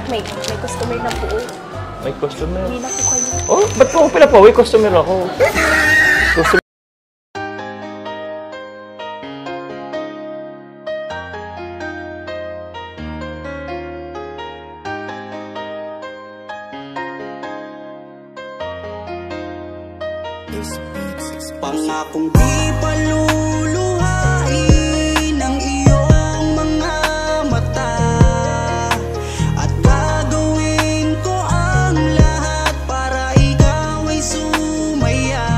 May customer na po. May customer? Hindi na po kayo. Oh, ba't po ako pinapaway? Customer ako. Customer. Pangakong di paluluhain ang iyong mga mata, at gagawin ko ang lahat para ikaw ay sumaya.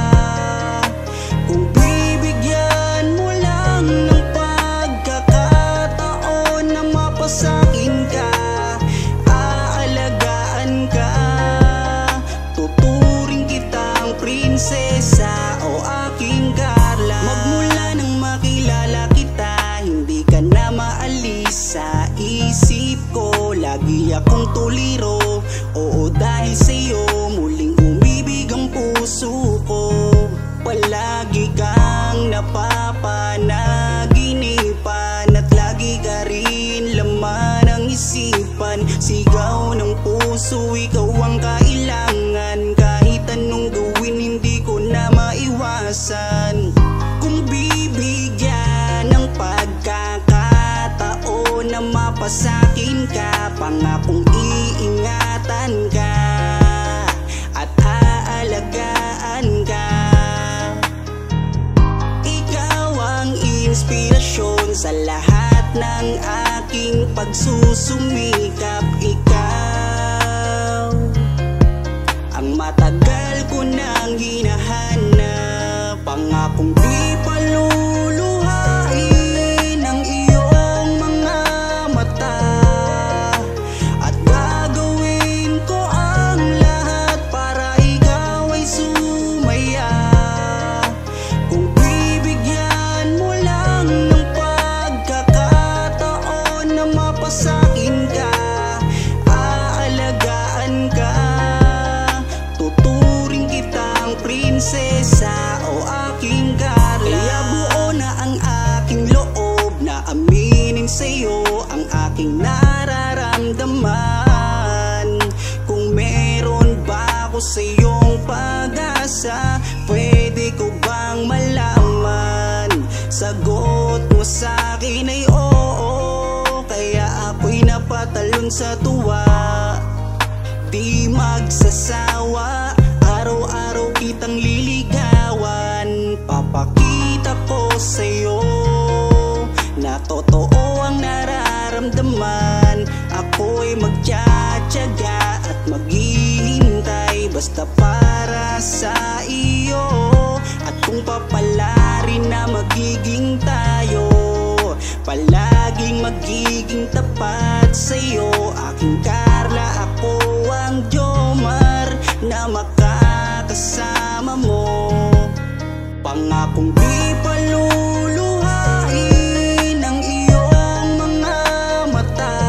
Kung bibigyan mo lang ng pagkakataon na mapasakin ka, aalagaan ka, tuturing kitang prinsesa o aking Carla. Magmula nang makilala kita, hindi ka na maalis sa isip ko. Lagi akong tuliro, oo dahil sa'yo muling umibig ang puso ko. Palagi kang napapanaginipan at lagi ka rin laman ng isipan. Sigaw ng puso, ikaw ang kailangan. Kahit anong gawin, hindi ko na maiwasan. Kung bibigyan ng pagkakataon na mapasakin ka, pangakong iingatan ka at aalagaan ka. Ikaw ang inspirasyon sa lahat ng aking pagsusumikap. Ikaw ang matagal ko nang hinahanap. Pangakong di paluluhain ang iyong mga mata, at gagawin ko ang lahat para ikaw ay sumaya. Kung bibigyan mo lang ng pagkakataon na mapasakin ka, aalagaan ka, tuturing kitang prinsesa o aking Carla. Kaya buo na ang aking loob na aminin sa'yo ang aking nararamdaman. Kung meron ba ako sa'yong pag-asa, pwede ko bang malaman? Sagot mo sa'kin ay oo, kaya ako'y napatalon sa tuwa. Di magsasawa, araw-araw kitang liligawan. Papakita ko sa'yo na totoo ang nararamdaman. Ako'y magtsatsaga at maghihintay basta para sa iyo. At kung papalarin na magiging tayo, palaging magiging tapat sa'yo. Aking Carla, ako ang Jomar na makakasama mo. Pangakong di paluluhain ang iyong mga mata,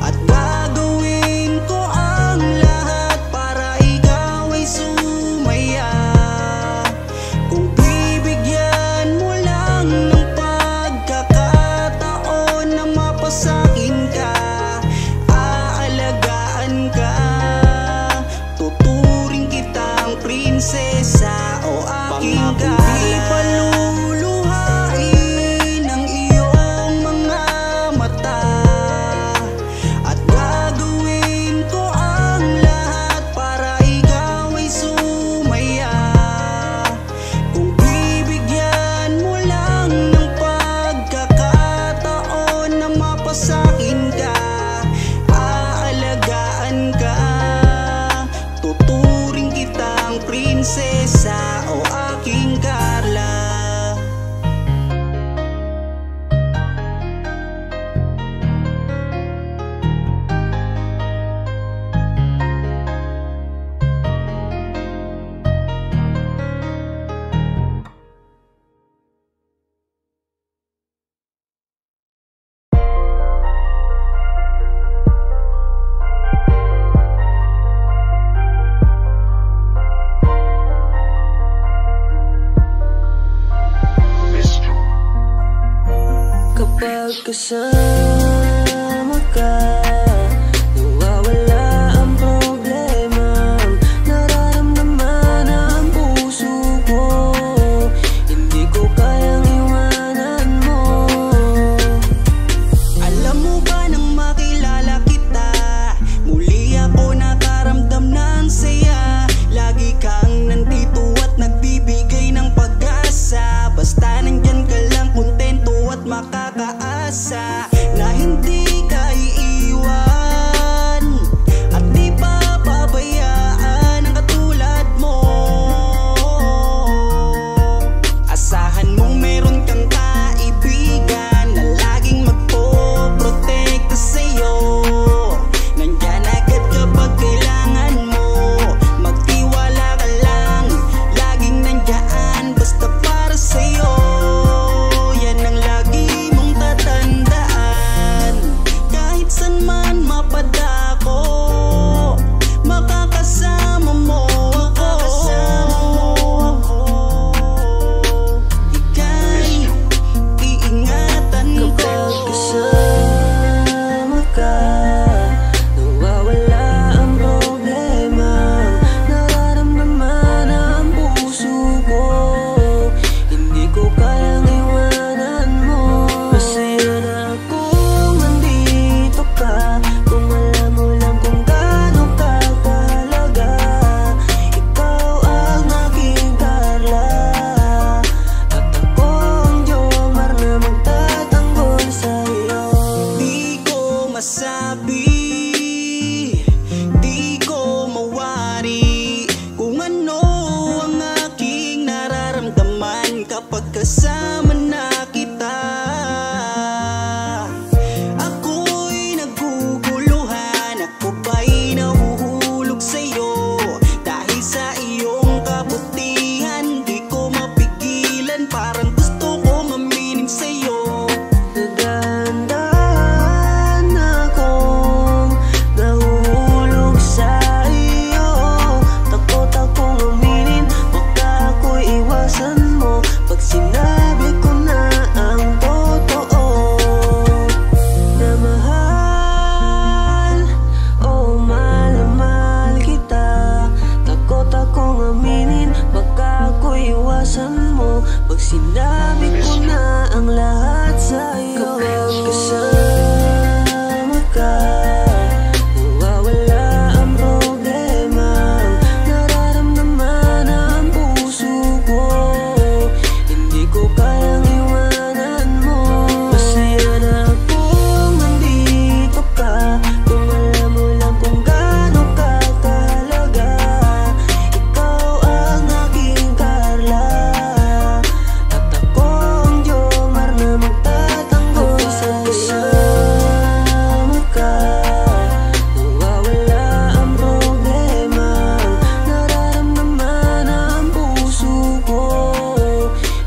at gagawin ko ang lahat para ikaw ay sumaya. Kung bibigyan mo lang ng pagkakataon na mapasakin ka, aalagaan ka, tuturing kitang prinsesa o aking Carla. Di paluluhain ang iyong mga mata, at gagawin ko ang lahat para ikaw ay sumaya. Kung bibigyan mo lang ng pagkakataon na mapasakin ka, aalagaan ka, tuturing kitang prinsesa o aking Carla. Kapag kasama ka, masabi, di ko mawari kung ano ang aking nararamdaman kapag kasama na kita. Ako'y naguguluhan, ako ba'y nahuhulog sa'yo? Dahil sa iyong kabutihan, di ko mapigilan, parang gusto kong aminin sa'yo. Nagdahan akong nahuhulog sa iyo. Takot akong aminin, baka ako'y iwasan mo pag sinabi ko na ang totoo. Na mahal, oh mahal na mahal kita. Takot akong aminin, baka ako'y iwasan mo pag sinabi ko na ang lahat sa'yo. Kasama ka, nawawala ang problema. Nararamdaman ang puso ko, hindi ko kayang iwanan mo. Masaya na akong nandito ka, kung alam mo lang kung gaano ka kahalaga. Ikaw ang aking Carla, at ako ang Jomar na magtatanggol sa'yo. Kasama ka, nawawala ang problema. Nararamdaman ang puso ko,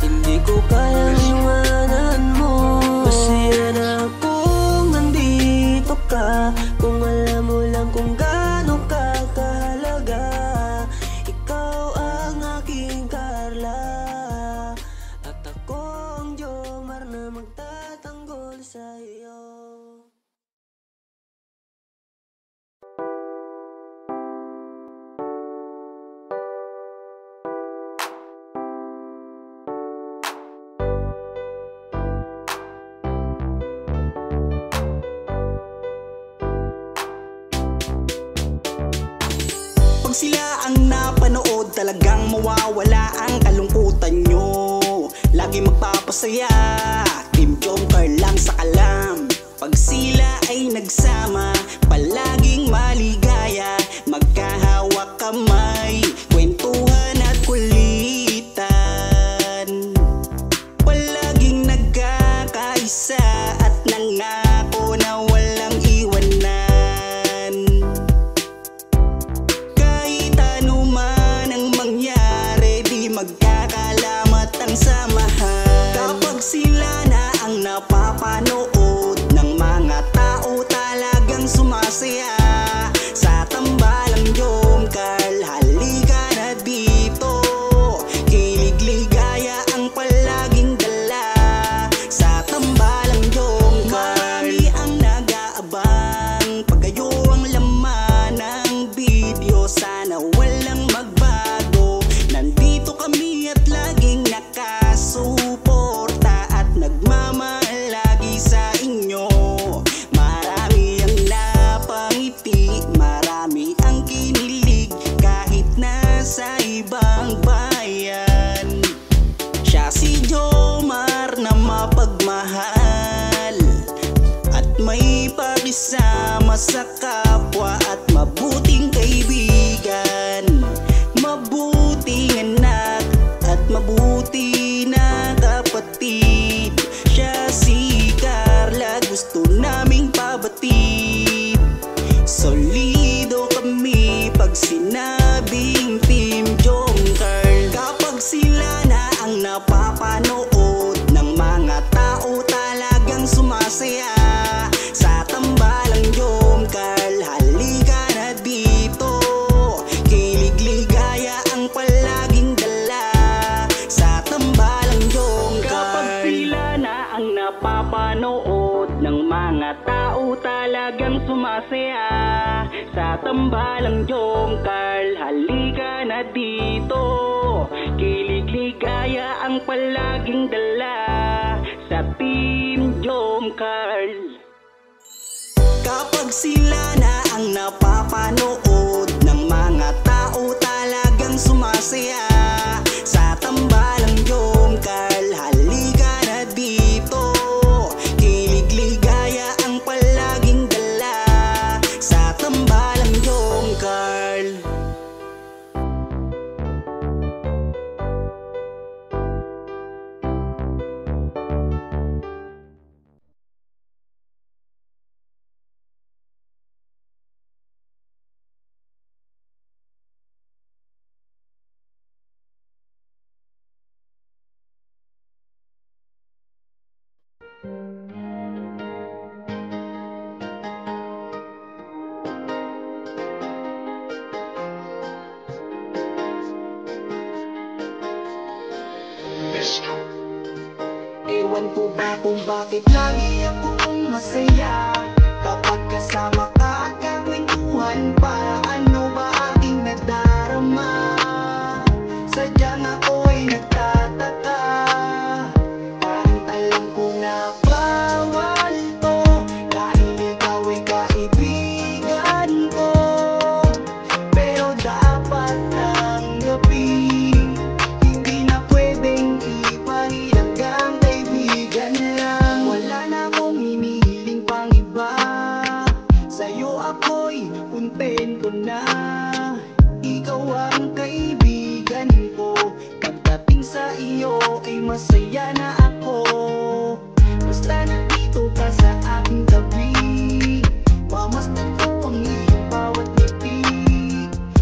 hindi ko kayang iwanan mo. Masaya na akong nandito ka, kung alam mo lang kung gaano ka kahalaga. Ikaw ang aking Carla, at ako ang Jomar na magtatanggol sa'yo. Pag sila ang napanood, talagang mawawala ang kalungkutan nyo. Lagi magpapasaya, Team Jomcar lang sa kalam. Pag sila ay nagsama, palaging maligaya. Magkahawak kamay, kwentuhan at kulitan. Palaging nagkakaisa at nangako na walang iwanan. Kahit ano man ang mangyari, di magkakalamat ang samahan. Kapag sila na ang napapanood ng mga tao, talagang sumasaya. Sa tambalang Jomcar, halika na dito. Kilig-ligaya ang palaging dala. Sa tambalang Jomcar, marami ang nag-aabang. Pag kayo ang laman ng video, sana walang magbago. Nandito kami at laging nakasuporta at nagmamahal lagi sa inyo. Marami ang napangiti, marami ang kinilig, kahit nasa ibang bayan. Siya si Jomar na mapagmahal at may pakisama sa kapwa at mabuting kaibigan. Mabuting anak at mabuti na kapatid. Siya si Carla, gusto naming pabatid. Solido kami pag sinabing Team Jomcar. Kapag sila na ang napapanood ng mga tao, talagang sumasaya. Sa tambalang Jomcar, halika na dito. Kilig-ligaya ang palaging dala. Sa tambalang Jomcar. Kapag sila na ang napapanood ng mga tao, talagang sumasaya. Sa tambalang Jomcar, halika na dito. Kilig-ligaya ang palaging dala. Sa Team Jomcar. Kapag sila na ang napapanood ng mga tao, talagang sumasaya. Sa tambalang Jomcar, halika na dito. Kilig-ligaya ang palaging dala. ba kung bakit lagi akong masaya kapag kasama ka at kakwentuhan pa? Ano ba aking nadarama? Sadyang ako'y nagtataka, kahit alam ko na bawal to, dahil ikaw ay kaibigan ko. Pero dapat tanggapin, hindi na pwedeng ipahil hanggang kaibigan lang. Wala na akong hinihiling pang iba, sa'yo ako'y kontento na. Ikaw ang kaibigan ko, pagdating sa iyo ay masaya na ako. Basta nandito ka sa aking tabi, mamasdan ko ang iyong bawat ngiti.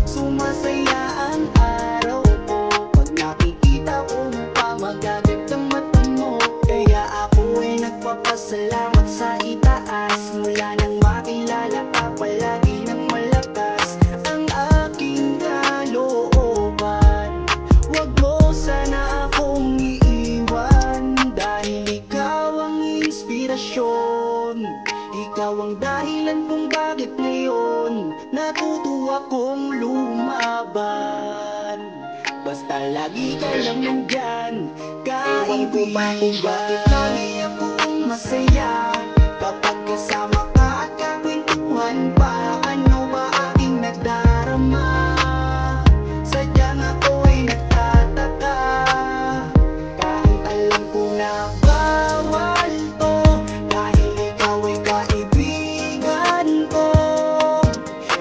Sumasaya ang araw ko pag nakikita ko pa magagat ang mata mo. Kaya ako ay nagpapasalamat sa itaas, mula nang makilala ka palagi ng malakas ang aking kalooban. Huwag mo sana akong iiwan, dahil ikaw ang inspirasyon. Ikaw ang dahilan kung bakit ngayon natutuwa kong lumaban. Basta lagi ka lang nandyan, kaibigan. Ewan ko ba kung bakit lagi akong masaya kapag kasama ka at kakwentuhan pa? Ano ba aking nadarama? Sadyang ako'y nagtataka, kahit alam ko na bawal to, dahil ikaw ay kaibigan ko.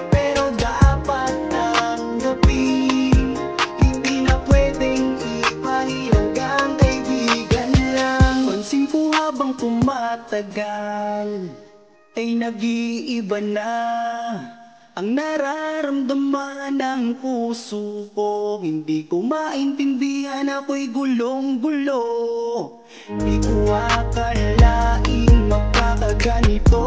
Pero dapat tanggapin, hindi na pwedeng ipahil hanggang kaibigan lang. Pansin ko habang tumatagal ay nag-iiba na ang nararamdaman ng puso ko. Hindi ko maintindihan, ako'y gulong-gulo. Di ko akalaing magkakaganito.